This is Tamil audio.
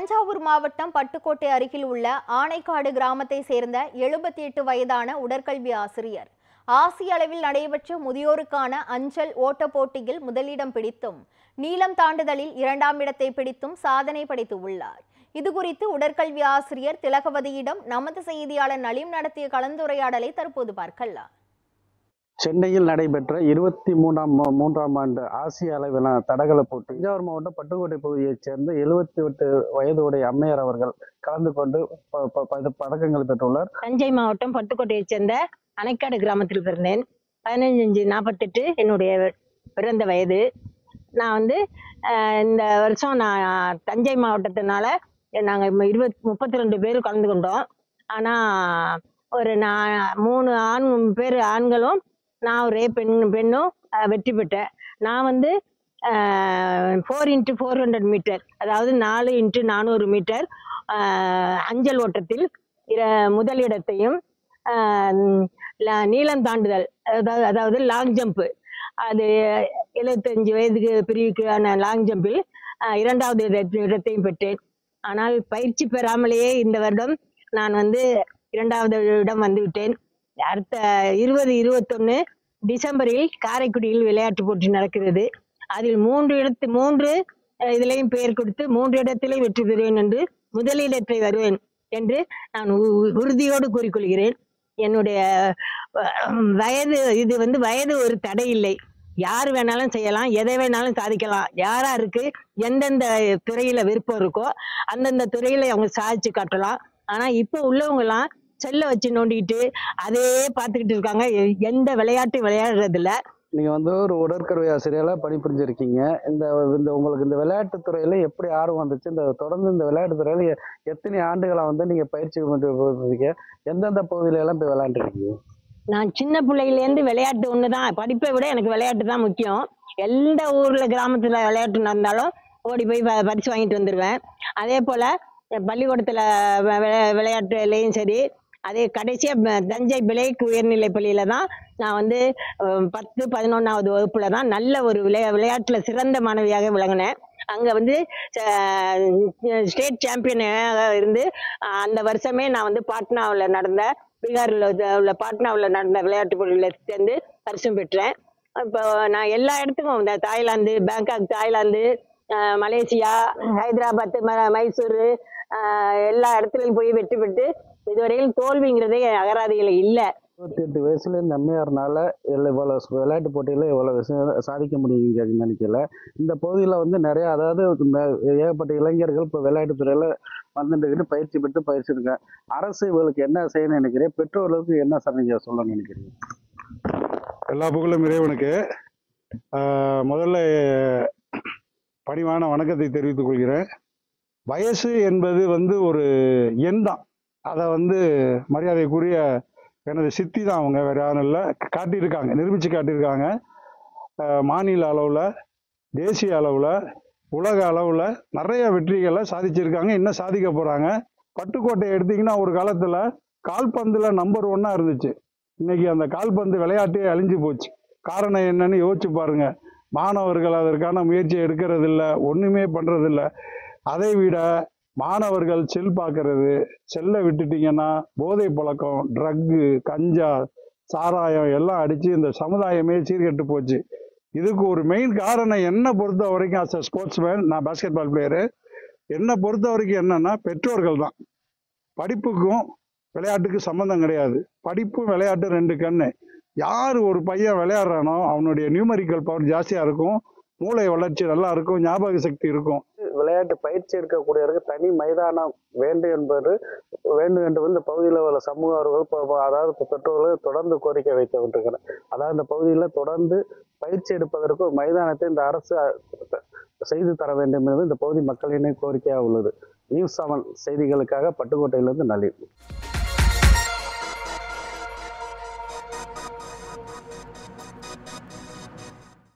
தஞ்சாவூர் மாவட்டம் பட்டுக்கோட்டை அருகில் உள்ள ஆனைக்காடு கிராமத்தை சேர்ந்த 78 வயதான உடற்கல்வி ஆசிரியர் ஆசிய அளவில் நடைபெற்ற முதியோருக்கான அஞ்சல் ஓட்ட போட்டியில் முதலிடம் பிடித்தும் நீளம் தாண்டுதலில் 2ஆம் இடத்தை பிடித்தும் சாதனை படைத்து உள்ளார். இதுகுறித்து உடற்கல்வி ஆசிரியர் திலகவதியிடம் நமது செய்தியாளர் நலீம் நடத்திய கலந்துரையாடலை தற்போது பார்க்கலாம். சென்னையில் நடைபெற்ற 23ஆம் ஆண்டு ஆசிய அளவிலான தடகள போட்டி தஞ்சாவூர் மாவட்டம் பட்டுக்கோட்டை பகுதியைச் சேர்ந்த 78 வயதுடைய அம்மையார் அவர்கள் கலந்து கொண்டு பதக்கங்கள் பெற்றுள்ளார். தஞ்சை மாவட்டம் பட்டுக்கோட்டையைச் சேர்ந்த அணைக்காடு கிராமத்தில் பிறந்தேன். 15/5/48 என்னுடைய பிறந்த வயது. நான் இந்த வருஷம் நான் தஞ்சை மாவட்டத்தினால நாங்கள் 32 பேர் கலந்து கொண்டோம். ஆனால் ஒரு 3 பேர் ஆண்களும் நான் ஒரே பெண்ணும் வெற்றி பெற்றேன். நான் 4x400 மீட்டர், அதாவது 4x400 மீட்டர் அஞ்சல் ஓட்டத்தில் முதலிடத்தையும், நீளம் தாண்டுதல் அதாவது லாங் ஜம்ப், அது 75 வயதுக்கு பிரிவுக்கான லாங் ஜம்பில் 2வது இடத்தையும் பெற்றேன். ஆனால் பயிற்சி பெறாமலேயே இந்த வருடம் நான் 2வது இடம் வந்துவிட்டேன். அடுத்த 2021 டிசம்பரில் காரைக்குடியில் விளையாட்டு போட்டி நடக்கிறது. அதில் 3 இதுலையும் பெயர் கொடுத்து 3 இடத்திலையும் வெற்றி பெறுவேன் என்று முதலிடத்தை வருவேன் என்று நான் உறுதியோடு கூறிக்கொள்கிறேன். என்னுடைய வயது ஒரு தடை இல்லை. யார் வேணாலும் செய்யலாம், எதை வேணாலும் சாதிக்கலாம். யாருக்கு எந்தெந்த துறையில விருப்பம் இருக்கோ அந்தந்த துறையில அவங்க சாதிச்சு காட்டலாம். ஆனா இப்ப உள்ளவங்கலாம் செல்ல வச்சு நோண்டிக்கிட்டு அதே பார்த்துக்கிட்டு இருக்காங்க. எந்த விளையாட்டு விளையாடுறது இல்ல. நீங்க ஒரு உடற்கல்வி ஆசிரியரா பணிபுரிஞ்சிருக்கீங்க. இந்த உங்களுக்கு இந்த விளையாட்டு துறையில எப்படி ஆர்வம் வந்துச்சு? தொடர்ந்து இந்த விளையாட்டு துறையில எத்தனை ஆண்டுகளா நீங்க பயிற்சி போயிருக்கீங்க? எந்தெந்த பகுதியில எல்லாம் போய் விளையாண்டுருக்கீங்க? நான் சின்ன பிள்ளையிலேருந்து விளையாட்டு ஒண்ணுதான், படிப்பை விட எனக்கு விளையாட்டு தான் முக்கியம். எந்த ஊர்ல கிராமத்துல விளையாட்டு நடந்தாலும் ஓடி போய் பரிசு வாங்கிட்டு வந்துடுவேன். அதே போல பள்ளிக்கூடத்துல விளையாட்டுலையும் சரி, அதே கடைசியா தஞ்சை பிளேக் உயர்நிலை பள்ளியில தான் நான் 10, 11வது வகுப்புல தான் நல்ல ஒரு விளையாட்டுல சிறந்த மாணவியாக விளங்கினேன். அங்க ஸ்டேட் சாம்பியனாக இருந்து அந்த வருஷமே நான் பாட்னாவில் நடந்த பீகாரில் உள்ள பாட்னாவில் நடந்த விளையாட்டு போட்டியில் சேர்ந்து பரிசும் பெற்றேன். இப்போ நான் எல்லா இடத்துக்கும் Thailand, Bangkok, Thailand, Malaysia, Hyderabad, Mysore, எல்லா இடத்துலையும் போய் வெற்றி பெற்று இதுவரையில் தோல்விங்கிறதே அகராதிகள் இல்லை. 28 வயசுல இந்த அம்மையார்னால இவ்வளவு விளையாட்டு போட்டியில இவ்வளவு விஷயம் சாதிக்க முடியுங்க நினைக்கல. இந்த பகுதியில நிறைய, அதாவது ஏகப்பட்ட இளைஞர்கள் இப்போ விளையாட்டு துறையில வந்துட்டு பயிற்சி பெற்று பயிற்சிருக்காங்க. அரசு இவங்களுக்கு என்ன செய்யணும்னு நினைக்கிறேன்? பெற்றோர்களுக்கு என்ன சொல்ல நினைக்கிறீங்க? எல்லா புகழும் இறைவனுக்கு. முதல்ல பணிவான வணக்கத்தை தெரிவித்துக் கொள்கிறேன். வயசு என்பது ஒரு எண் தான். அதை மரியாதைக்குரிய எனது சித்தி தான், அவங்க வேற யாரும் இல்லை, காட்டியிருக்காங்க, நிரூபித்து காட்டியிருக்காங்க. மாநில அளவில், தேசிய அளவில், உலக அளவில் நிறைய வெற்றிகளை சாதிச்சிருக்காங்க. இன்னும் சாதிக்க போகிறாங்க. பட்டுக்கோட்டையை எடுத்திங்கன்னா ஒரு காலத்தில் கால்பந்தில் நம்பர் 1 இருந்துச்சு. இன்னைக்கு அந்த கால்பந்து விளையாட்டே அழிஞ்சு போச்சு. காரணம் என்னன்னு யோசிச்சு பாருங்க. மாணவர்கள் அதற்கான முயற்சியை எடுக்கிறதில்ல, ஒன்றுமே பண்ணுறதில்ல. அதை விட மாணவர்கள் செல் பார்க்கறது, செல்லை விட்டுட்டிங்கன்னா போதை பழக்கம், ட்ரக்கு, கஞ்சா, சாராயம் எல்லாம் அடித்து இந்த சமுதாயமே சீர்கெட்டு போச்சு. இதுக்கு ஒரு மெயின் காரணம் என்னை பொறுத்த வரைக்கும், அஸ் அ ஸ்போர்ட்ஸ்மேன், நான் பாஸ்கெட் பால் பிளேயரு, என்னை பொறுத்த வரைக்கும் என்னன்னா பெற்றோர்கள் தான். படிப்புக்கும் விளையாட்டுக்கு சம்மந்தம் கிடையாது. படிப்பும் விளையாட்டு 2 கண்ணு. யார் ஒரு பையன் விளையாடுறானோ அவனுடைய நியூமரிக்கல் பவர் ஜாஸ்தியாக இருக்கும், மூளை வளர்ச்சி நல்லா இருக்கும், ஞாபக சக்தி இருக்கும். விளையாட்டு பயிற்சி எடுக்கக்கூடியவருக்கு தனி மைதானம் வேண்டும் என்று இந்த பகுதியில் உள்ள சமூகர்கள், அதாவது பெற்றோர்கள் தொடர்ந்து கோரிக்கை வைத்துக்கிட்டு. அதாவது இந்த பகுதியில் தொடர்ந்து பயிற்சி எடுப்பதற்கு ஒரு மைதானத்தை இந்த அரசு செய்து தர வேண்டும் என்பது இந்த பகுதி மக்களின் கோரிக்கையாக உள்ளது. நியூஸ் 7 செய்திகளுக்காக பட்டுக்கோட்டையிலிருந்து நலீம்.